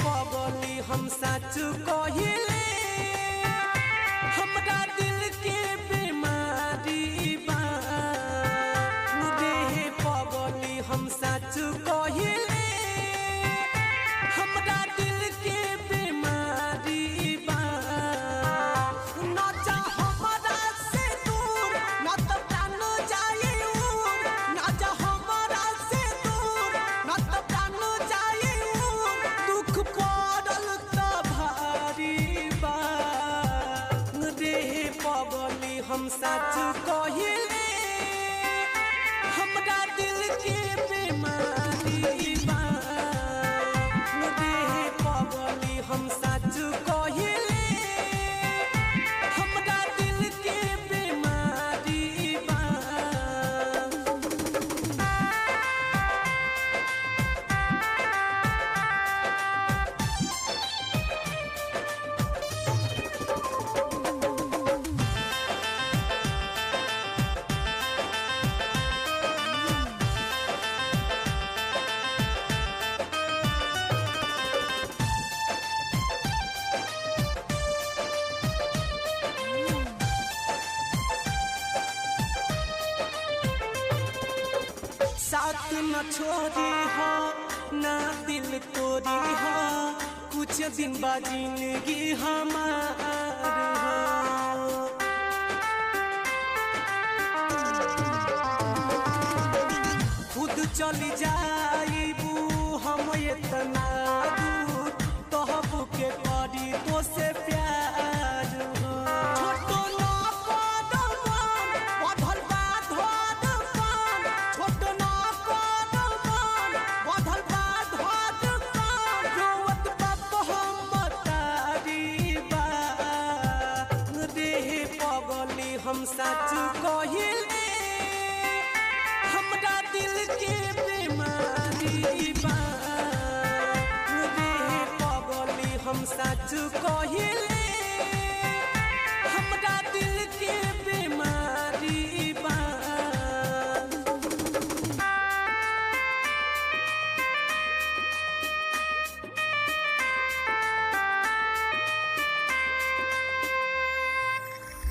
पगली हम सच कहिले हमरा दिल के बीमारी बा रे पगली हम सच कहिले हमरा दिल के बीमारी बा न जा हमरा से दूर न तो प्राण जाए उड़ न जा हमरा से दूर न तो प्राण जाए उड़ दुख पड़ल त भारी बा रे पगली हम सच कहिले हमरा दिल के बीमारी बा रे पगली हम सच कहिले हमरा दिल के बीमारी बा। साथ न छोड़ी हो ना दिल तोड़ी हो कुछ दिन बाद जिंदगी हमार हो खुद चली जाइबू हम इतना दूर तोहबू के करी तो से प्यार हो छोटो ना कदम बढ़ल बा धड़कन छोटो ना कदम बढ़ल बा धड़कन रोवत बाप हम तारी बा रे पगली हम सच कहिले हमरा दिल के बीमारी बा रे पगली हम सच कहिले हमरा दिल के बीमारी बा।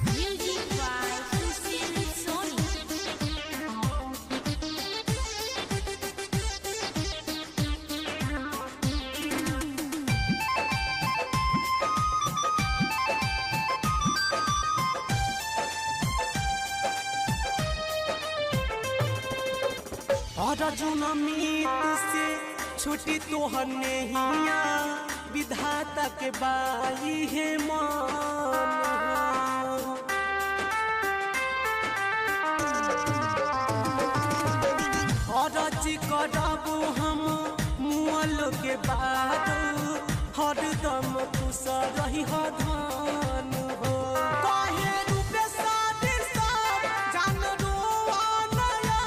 Music by Christine Sony. Arjun मीत से छुट्टी तोहर नहिया विधाता के बाई है मान अरज करबो हम मुअल के बाद हरदम खुश रही धन हो कहे रूपे सादे सब जान रोआ नया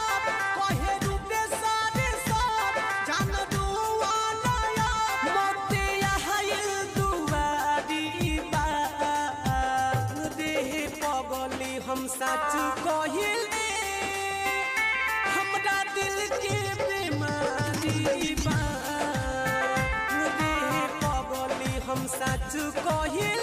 कहे रूपे सादे सब जान रोआ नया मते आइल दुआरी बा रे पगली हम सच कहिले हमरा दिल के बीमारी बा रे पगली हम सच कहिले